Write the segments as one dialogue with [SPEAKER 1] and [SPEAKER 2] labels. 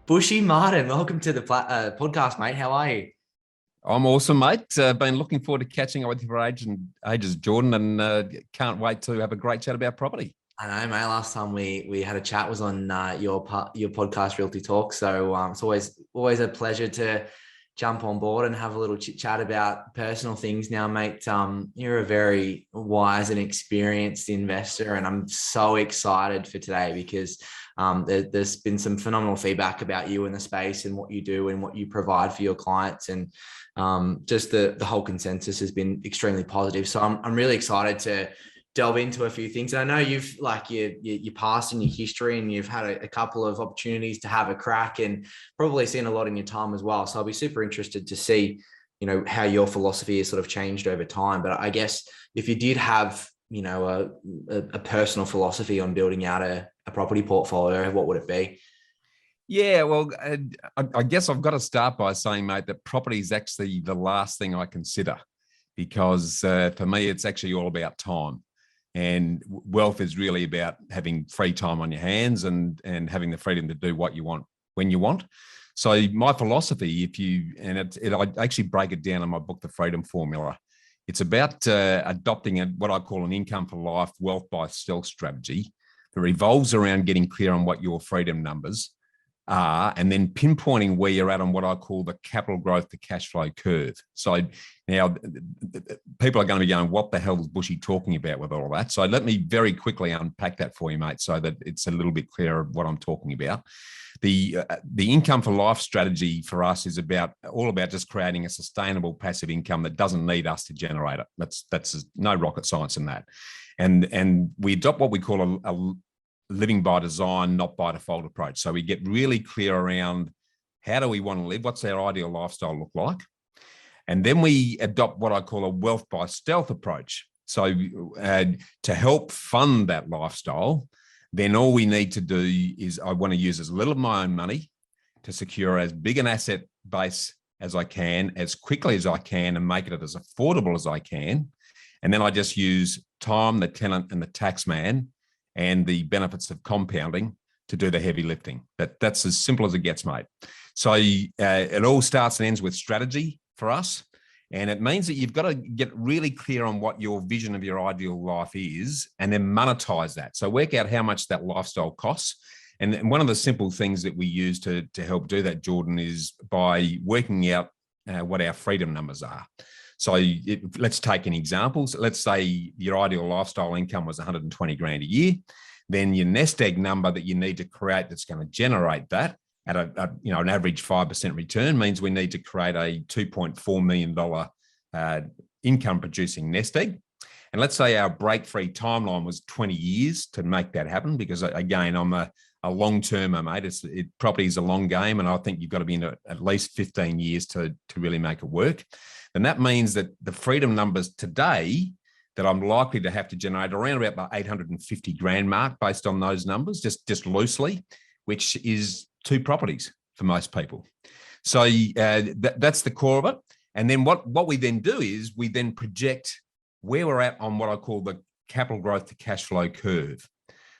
[SPEAKER 1] Bushy Martin, welcome to the podcast, mate. How are you?
[SPEAKER 2] I'm awesome, mate. Been looking forward to catching up with you for ages, Jordan, and can't wait to have a great chat about property.
[SPEAKER 1] I know, mate. Last time we had a chat was on your podcast, Realty Talk. So it's always a pleasure to jump on board and have a little chit chat about personal things. Now, mate, you're a very wise and experienced investor, and I'm so excited for today because there's been some phenomenal feedback about you in the space and what you do and what you provide for your clients, and just the whole consensus has been extremely positive. So I'm really excited to delve into a few things. And I know you've like your past and your history, and you've had a couple of opportunities to have a crack, and probably seen a lot in your time as well. So I'll be super interested to see, how your philosophy has sort of changed over time. But I guess if you did have, a personal philosophy on building out a property portfolio, what would it be?
[SPEAKER 2] Yeah, well, I guess I've got to start by saying, mate, that property is actually the last thing I consider because for me, it's actually all about time. And wealth is really about having free time on your hands and having the freedom to do what you want when you want. So my philosophy, I actually break it down in my book, The Freedom Formula. It's about adopting what I call an income for life, wealth by stealth strategy that revolves around getting clear on what your freedom numbers are, and then pinpointing where you're at on what I call the capital growth to cash flow curve. So now people are going to be going, what the hell is Bushy talking about with all that? So let me very quickly unpack that for you, mate, so that it's a little bit clearer what I'm talking about. The income for life strategy for us is all about just creating a sustainable passive income that doesn't need us to generate it. That's no rocket science in that. And we adopt what we call a living by design, not by default approach. So we get really clear around how do we want to live? What's our ideal lifestyle look like? And then we adopt what I call a wealth by stealth approach. So to help fund that lifestyle, then all we need to do is I want to use as little of my own money to secure as big an asset base as I can, as quickly as I can, and make it as affordable as I can. And then I just use time, the tenant, and the tax man, and the benefits of compounding to do the heavy lifting. That's as simple as it gets, mate. So it all starts and ends with strategy for us. And it means that you've got to get really clear on what your vision of your ideal life is and then monetize that. So work out how much that lifestyle costs. And one of the simple things that we use to help do that, Jordan, is by working out what our freedom numbers are. So let's take an example. So let's say your ideal lifestyle income was 120 grand a year. Then your nest egg number that you need to create that's going to generate that at an average 5% return means we need to create a $2.4 million income producing nest egg. And let's say our break-free timeline was 20 years to make that happen, because again, I'm a long-termer, mate. Property is a long game, and I think you've got to be in at least 15 years to really make it work. And that means that the freedom numbers today that I'm likely to have to generate around about the 850 grand mark based on those numbers, just loosely, which is 2 properties for most people. So that's the core of it. And then what we then do is we then project where we're at on what I call the capital growth to cash flow curve.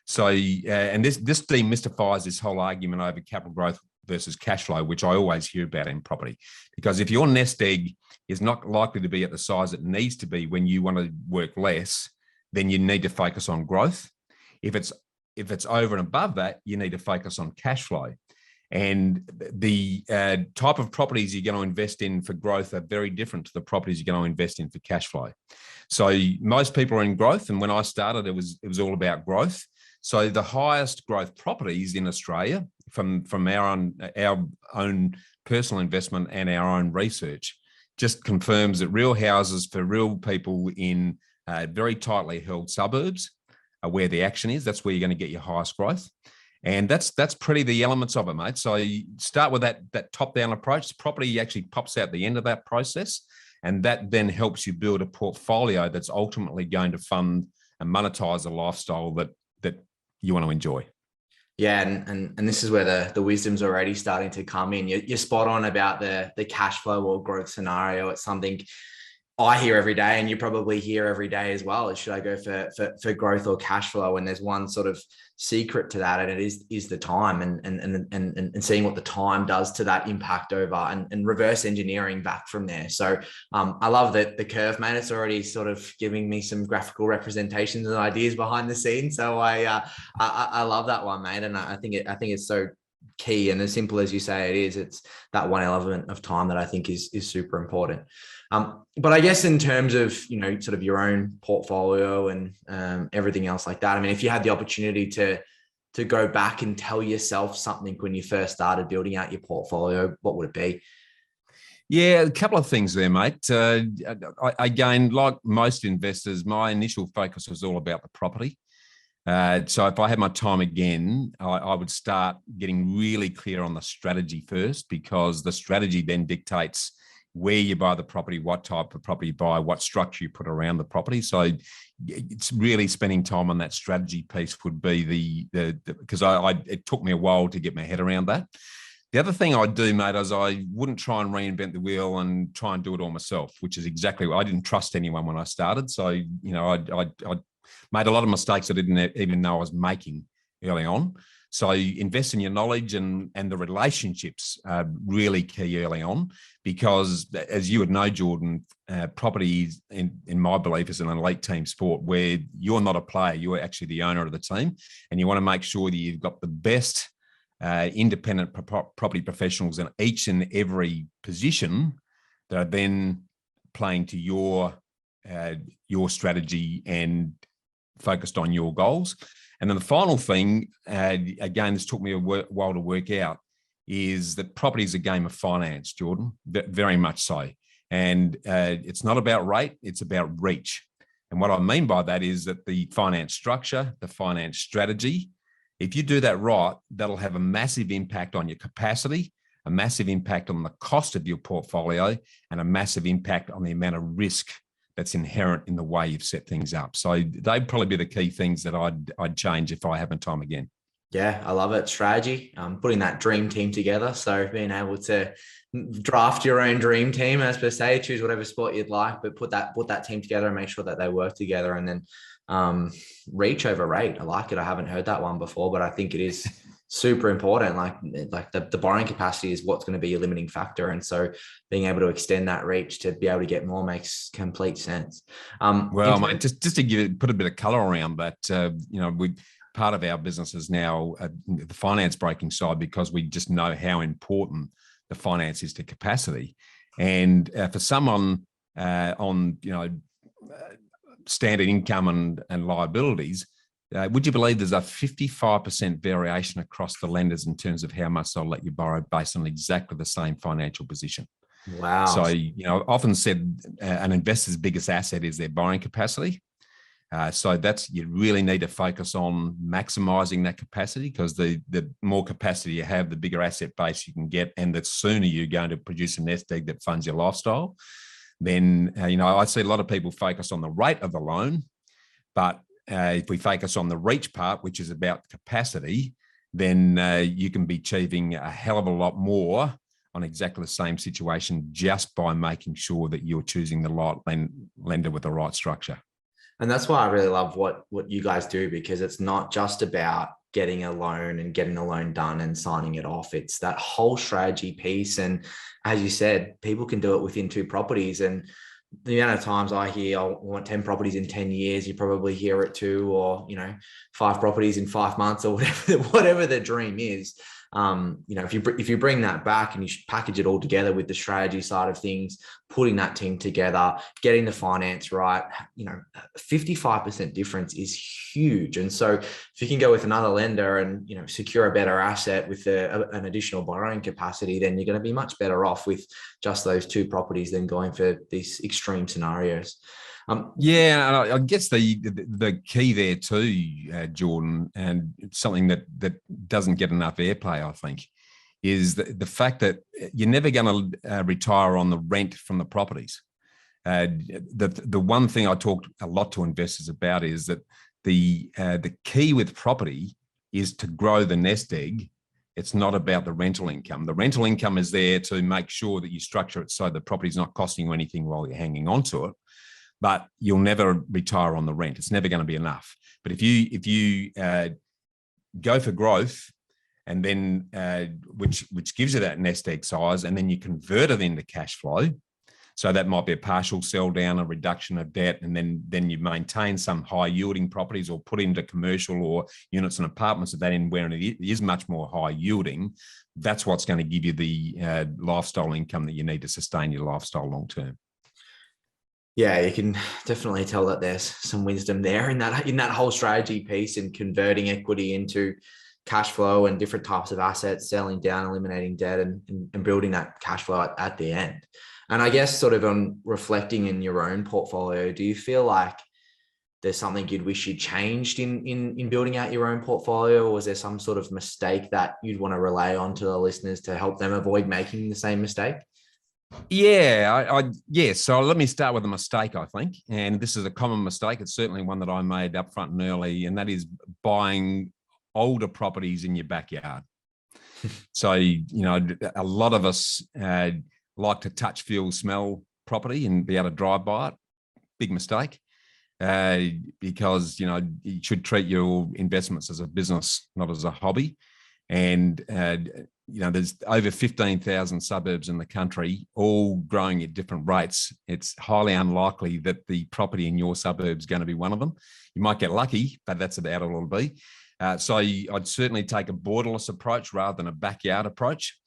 [SPEAKER 2] So, and this demystifies this whole argument over capital growth versus cash flow, which I always hear about in property. Because if your nest egg is not likely to be at the size it needs to be when you want to work less, then you need to focus on growth. If it's over and above that, you need to focus on cash flow. And the type of properties you're going to invest in for growth are very different to the properties you're going to invest in for cash flow. So most people are in growth, and when I started, it was all about growth. So the highest growth properties in Australia, from our own personal investment and our own research, just confirms that real houses for real people in very tightly held suburbs are where the action is. That's where you're going to get your highest growth. And that's pretty the elements of it, mate. So you start with that top-down approach. Property actually pops out the end of that process, and that then helps you build a portfolio that's ultimately going to fund and monetize a lifestyle that you want to enjoy.
[SPEAKER 1] Yeah, and this is where the wisdom's already starting to come in. You're spot on about the cash flow or growth scenario. It's something I hear every day, and you probably hear every day as well, is should I go for growth or cash flow? And there's one sort of secret to that, and it is the time, and seeing what the time does to that impact over, and reverse engineering back from there. So I love that the curve, mate. It's already sort of giving me some graphical representations and ideas behind the scenes. So I love that one, mate, and I think it's so key, and as simple as you say it is. It's that one element of time that I think is super important. But I guess in terms of, sort of your own portfolio and everything else like that, I mean, if you had the opportunity to go back and tell yourself something when you first started building out your portfolio, what would it be?
[SPEAKER 2] Yeah, a couple of things there, mate. Again, like most investors, my initial focus was all about the property. So if I had my time again, I would start getting really clear on the strategy first, because the strategy then dictates where you buy the property, what type of property you buy, what structure you put around the property. So it's really spending time on that strategy piece would be because it took me a while to get my head around that. The other thing I'd do, mate, is I wouldn't try and reinvent the wheel and try and do it all myself, which is exactly what I didn't trust anyone when I started. So, I made a lot of mistakes I didn't even know I was making early on. So invest in your knowledge, and the relationships are really key early on, because as you would know, Jordan, property, in my belief, is an elite team sport where you're not a player, you're actually the owner of the team, and you want to make sure that you've got the best independent property professionals in each and every position that are then playing to your strategy and focused on your goals. And then the final thing, again, this took me a while to work out, is that property is a game of finance, Jordan, very much so. And it's not about rate, it's about reach. And what I mean by that is that the finance structure, the finance strategy, if you do that right, that'll have a massive impact on your capacity, a massive impact on the cost of your portfolio, and a massive impact on the amount of risk that's inherent in the way you've set things up. So they'd probably be the key things that I'd change if I had time again.
[SPEAKER 1] Yeah, I love it. Strategy, putting that dream team together. So being able to draft your own dream team, as per se, choose whatever sport you'd like, but put that team together and make sure that they work together. And then reach over rate. I like it. I haven't heard that one before, but I think it is super important. Like the borrowing capacity is what's going to be a limiting factor. And so being able to extend that reach to be able to get more makes complete sense.
[SPEAKER 2] Well, mate, just to put a bit of color around that, part of our business is now the finance broking side, because we just know how important the finance is to capacity. And for someone on, standard income and liabilities, would you believe there's a 55% variation across the lenders in terms of how much they'll let you borrow based on exactly the same financial position?
[SPEAKER 1] Wow.
[SPEAKER 2] So, I've often said an investor's biggest asset is their borrowing capacity. So you really need to focus on maximizing that capacity, because the more capacity you have, the bigger asset base you can get, and the sooner you're going to produce a nest egg that funds your lifestyle. Then, I see a lot of people focus on the rate of the loan, but if we focus on the reach part, which is about capacity, then you can be achieving a hell of a lot more on exactly the same situation, just by making sure that you're choosing the right lender with the right structure.
[SPEAKER 1] And that's why I really love what you guys do, because it's not just about getting a loan and getting the loan done and signing it off. It's that whole strategy piece. And as you said, people can do it within 2 properties. And the amount of times I hear, I want 10 properties in 10 years, you probably hear it too, or, 5 properties in 5 months, or whatever the dream is. If you bring that back and you package it all together with the strategy side of things, putting that team together, getting the finance right, 55% difference is huge. And so if you can go with another lender and, secure a better asset with an additional borrowing capacity, then you're going to be much better off with just those 2 properties than going for these extreme scenarios.
[SPEAKER 2] Yeah, and I guess the key there too, Jordan, and something that doesn't get enough airplay, I think, is the fact that you're never going to retire on the rent from the properties. The one thing I talked a lot to investors about is that the key with property is to grow the nest egg It's not about the rental income. The rental income is there to make sure that you structure it so the property's not costing you anything while you're hanging on to it, but you'll never retire on the rent. It's never going to be enough. But if you go for growth, and then which gives you that nest egg size, and then you convert it into cash flow. So that might be a partial sell down, a reduction of debt, and then you maintain some high yielding properties or put into commercial or units and apartments at that end where it is much more high yielding. That's what's going to give you the lifestyle income that you need to sustain your lifestyle long term.
[SPEAKER 1] Yeah, you can definitely tell that there's some wisdom there in that whole strategy piece, and converting equity into cash flow and different types of assets, selling down, eliminating debt, and building that cash flow at the end. And I guess sort of on reflecting in your own portfolio, do you feel like there's something you'd wish you'd changed in building out your own portfolio? Or was there some sort of mistake that you'd want to relay on to the listeners to help them avoid making the same mistake?
[SPEAKER 2] Yeah, yes. So let me start with a mistake, I think. And this is a common mistake. It's certainly one that I made up front and early, and that is buying older properties in your backyard. So, a lot of us like to touch, feel, smell property and be able to drive by it. Big mistake, because, you should treat your investments as a business, not as a hobby. And, there's over 15,000 suburbs in the country, all growing at different rates. It's highly unlikely that the property in your suburb is going to be one of them. You might get lucky, but that's about all it'll be. So I'd certainly take a borderless approach rather than a backyard approach,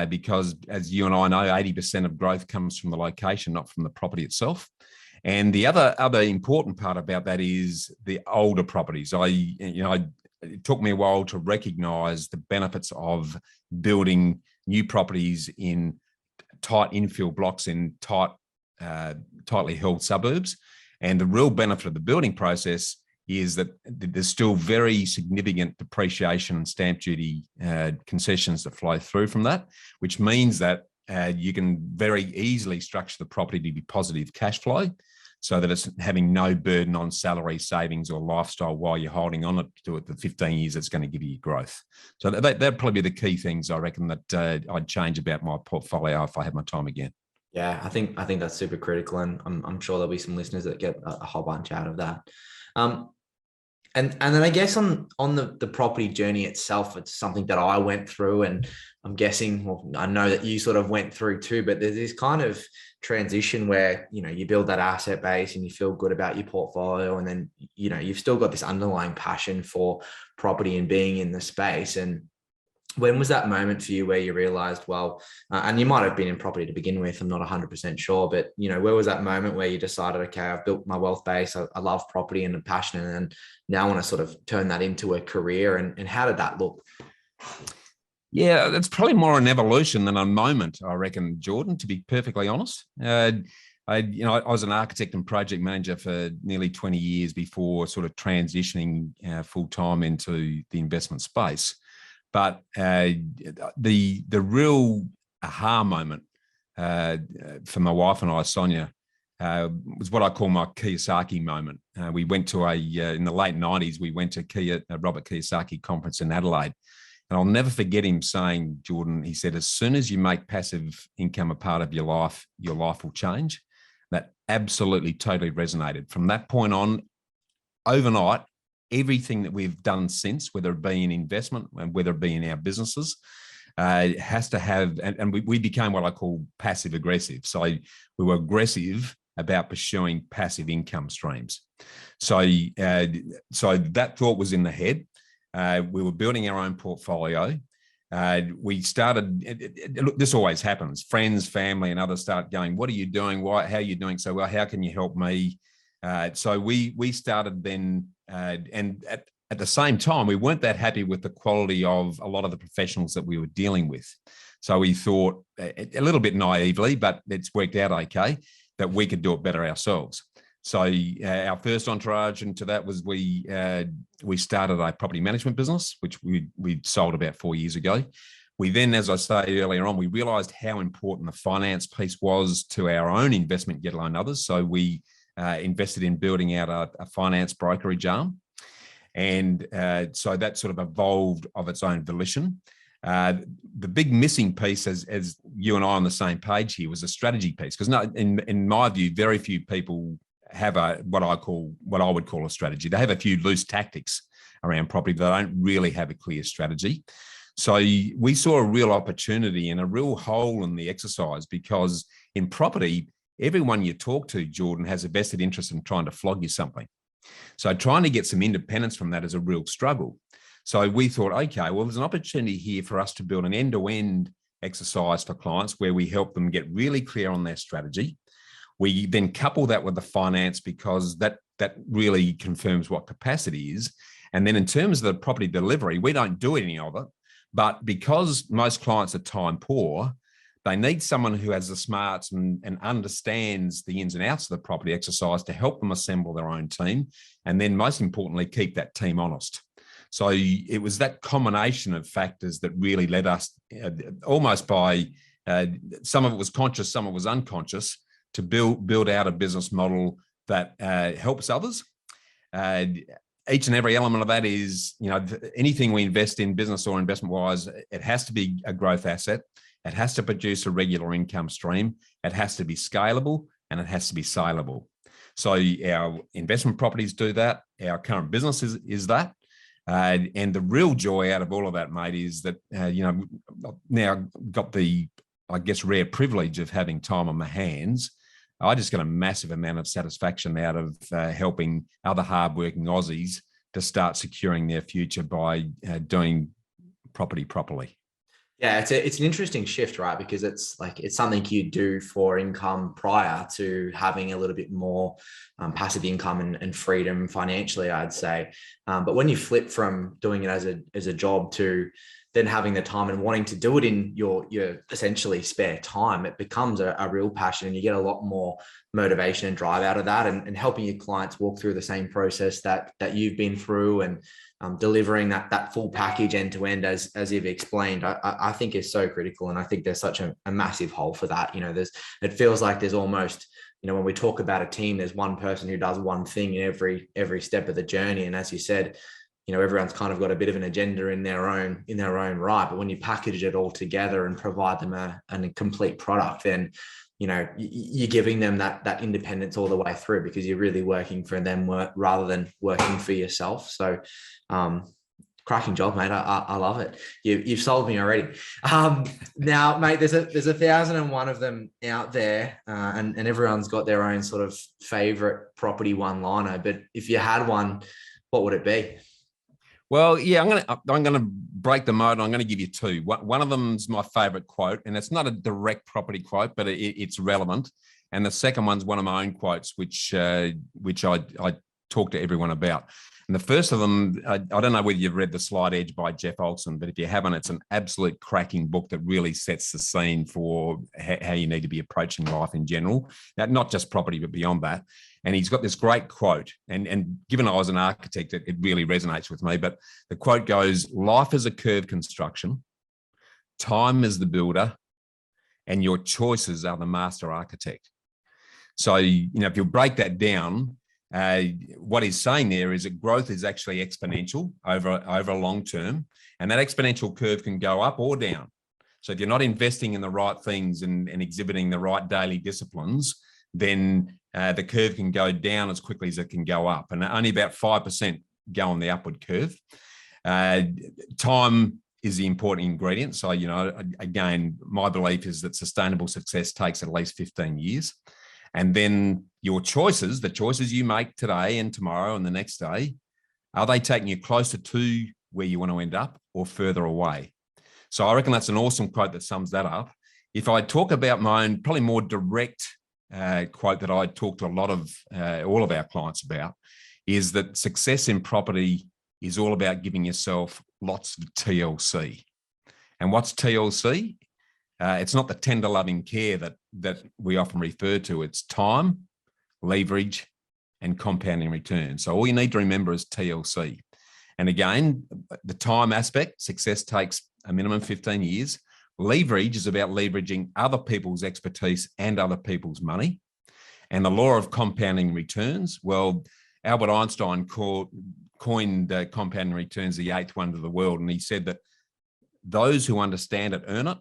[SPEAKER 2] because as you and I know, 80% of growth comes from the location, not from the property itself. And the other important part about that is the older properties. It took me a while to recognise the benefits of building new properties in tight infill blocks in tightly held suburbs. And the real benefit of the building process is that there's still very significant depreciation and stamp duty concessions that flow through from that, which means that you can very easily structure the property to be positive cash flow, so that it's having no burden on salary, savings, or lifestyle while you're holding on to it for 15 years. It's going to give you growth. So that'd probably be the key things I reckon that I'd change about my portfolio if I had my time again.
[SPEAKER 1] Yeah, I think that's super critical, and I'm sure there'll be some listeners that get a whole bunch out of that. And then I guess on the property journey itself, it's something that I went through, and I'm guessing, well, I know that you sort of went through too, but there's this kind of transition where, you build that asset base and you feel good about your portfolio, and then, you've still got this underlying passion for property and being in the space. And when was that moment for you where you realized, well, and you might have been in property to begin with, I'm not 100% sure, but, where was that moment where you decided, okay, I've built my wealth base, I love property and I'm passionate, and now I want to sort of turn that into a career? And how did that look?
[SPEAKER 2] Yeah, that's probably more an evolution than a moment, I reckon, Jordan, to be perfectly honest. I was an architect and project manager for nearly 20 years before sort of transitioning full time into the investment space. But the real aha moment for my wife and I, Sonia, was what I call my Kiyosaki moment. We went to in the late 90s, we went to Robert Kiyosaki conference in Adelaide. And I'll never forget him saying, Jordan, he said, as soon as you make passive income a part of your life will change. That absolutely, totally resonated. From that point on, overnight, everything that we've done since, whether it be in investment and whether it be in our businesses, has to have, and we became what I call passive aggressive. So we were aggressive about pursuing passive income streams. So that thought was in the head. We were building our own portfolio. We started, look, this always happens. Friends, family, and others start going, what are you doing? Why? How are you doing so well? How can you help me? So we started then, and at the same time, we weren't that happy with the quality of a lot of the professionals that we were dealing with. So we thought, a little bit naively, but it's worked out okay, that we could do it better ourselves. So our first entourage into that was we started a property management business, which we sold about 4 years ago. We then, as I say earlier on, we realised how important the finance piece was to our own investment, yet alone others. So we invested in building out a finance brokerage arm. And so that sort of evolved of its own volition. Uh, the big missing piece, as you and I are on the same page here, was a strategy piece. Because in my view, very few people have what I would call a strategy. They have a few loose tactics around property. They don't really have a clear strategy. So we saw a real opportunity and a real hole in the exercise, because in property, everyone you talk to, Jordan, has a vested interest in trying to flog you something. So trying to get some independence from that is a real struggle. So we thought, okay, well, there's an opportunity here for us to build an end-to-end exercise for clients where we help them get really clear on their strategy. We then couple that with the finance, because that really confirms what capacity is. And then in terms of the property delivery, we don't do any of it, but because most clients are time poor, they need someone who has the smarts and understands the ins and outs of the property exercise to help them assemble their own team. And then most importantly, keep that team honest. So it was that combination of factors that really led us, almost by some of it was conscious, some of it was unconscious, to build out a business model that helps others. Each and every element of that is, anything we invest in, business or investment wise, it has to be a growth asset. It has to produce a regular income stream. It has to be scalable, and it has to be saleable. So our investment properties do that. Our current business is that. And the real joy out of all of that, mate, is that, now got the, I guess, rare privilege of having time on my hands. I just got a massive amount of satisfaction out of helping other hardworking Aussies to start securing their future by doing property properly.
[SPEAKER 1] Yeah, it's an interesting shift, right? Because it's something you do for income prior to having a little bit more passive income and freedom financially, I'd say. But when you flip from doing it as a job to then having the time and wanting to do it in your essentially spare time, it becomes a real passion, and you get a lot more motivation and drive out of that, and helping your clients walk through the same process that you've been through, and delivering that full package end to end, as you've explained, I think is so critical. And I think there's such a massive hole for that. It feels like there's almost, when we talk about a team, there's one person who does one thing in every step of the journey. And as you said, everyone's kind of got a bit of an agenda in their own right. But when you package it all together and provide them a complete product, then you're giving them that independence all the way through, because you're really working for them rather than working for yourself. So cracking job, mate. I love it. You've sold me already. Now, mate, there's 1,001 of them out there, and everyone's got their own sort of favorite property one-liner. But if you had one, what would it be?
[SPEAKER 2] Well, yeah, I'm gonna break the mode. I'm going to give you two. One of them's my favorite quote, and it's not a direct property quote, but it's relevant. And the second one's one of my own quotes, which I talk to everyone about. And the first of them, I don't know whether you've read The Slight Edge by Jeff Olson, but if you haven't, it's an absolute cracking book that really sets the scene for how you need to be approaching life in general. Now, not just property, but beyond that. And he's got this great quote. And given I was an architect, it really resonates with me. But the quote goes, "Life is a curved construction. Time is the builder. And your choices are the master architect." So, if you break that down, what he's saying there is that growth is actually exponential over a long term. And that exponential curve can go up or down. So if you're not investing in the right things and exhibiting the right daily disciplines, then the curve can go down as quickly as it can go up. And only about 5% go on the upward curve. Time is the important ingredient. So, again, my belief is that sustainable success takes at least 15 years. And then your choices, the choices you make today and tomorrow and the next day, are they taking you closer to where you want to end up or further away? So I reckon that's an awesome quote that sums that up. If I talk about my own, probably more direct quote that I talk to a lot of all of our clients about, is that success in property is all about giving yourself lots of TLC. And what's TLC? It's not the tender loving care that we often refer to. It's time, leverage, and compounding returns. So all you need to remember is TLC. And again, the time aspect, success takes a minimum 15 years. Leverage is about leveraging other people's expertise and other people's money. And the law of compounding returns, well, Albert Einstein coined compounding returns the eighth wonder of the world. And he said that those who understand it earn it,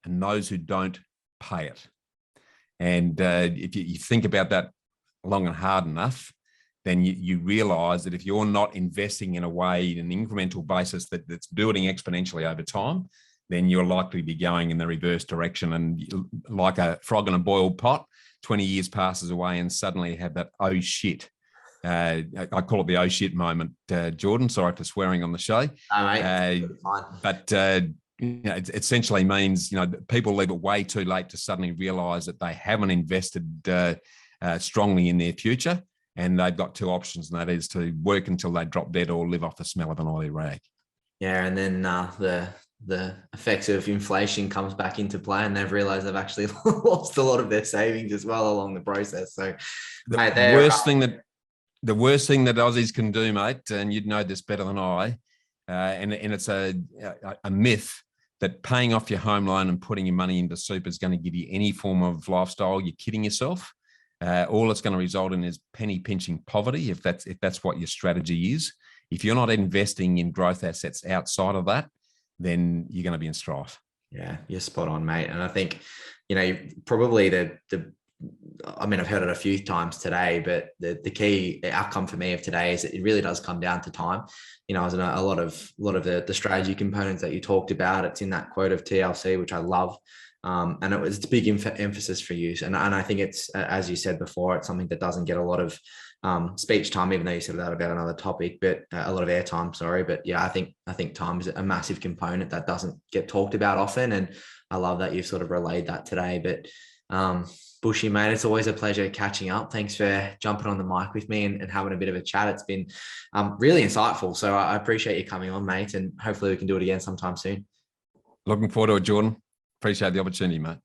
[SPEAKER 2] and those who don't pay it. And if you think about that long and hard enough, then you realize that if you're not investing in a way, in an incremental basis that's building exponentially over time, then you're likely to be going in the reverse direction. And like a frog in a boiled pot, 20 years passes away and suddenly you have that, oh shit. I call it the oh shit moment, Jordan. Sorry for swearing on the show.
[SPEAKER 1] No, mate, fine.
[SPEAKER 2] But it essentially means, people leave it way too late to suddenly realize that they haven't invested strongly in their future. And they've got two options, and that is to work until they drop dead or live off the smell of an oily rag.
[SPEAKER 1] Yeah, and then the effects of inflation comes back into play, and they've realised they've actually lost a lot of their savings as well along the process. So,
[SPEAKER 2] the worst thing that Aussies can do, mate, and you'd know this better than I, and it's a myth that paying off your home loan and putting your money into super is going to give you any form of lifestyle. You're kidding yourself. All it's going to result in is penny pinching poverty, if that's what your strategy is. If you're not investing in growth assets outside of that, then you're going to be in strife.
[SPEAKER 1] Yeah, you're spot on, mate. And I think, probably I've heard it a few times today, but the key outcome for me of today is it really does come down to time. As in a lot of the strategy components that you talked about, it's in that quote of TLC, which I love. And it's a big emphasis for you. And I think it's, as you said before, it's something that doesn't get a lot of speech time, even though you said that about another topic, but a lot of airtime, sorry. But yeah, I think time is a massive component that doesn't get talked about often. And I love that you've sort of relayed that today. But Bushy, mate, it's always a pleasure catching up. Thanks for jumping on the mic with me and having a bit of a chat. It's been really insightful. So I appreciate you coming on, mate. And hopefully we can do it again sometime soon.
[SPEAKER 2] Looking forward to it, Jordan. Appreciate the opportunity, mate.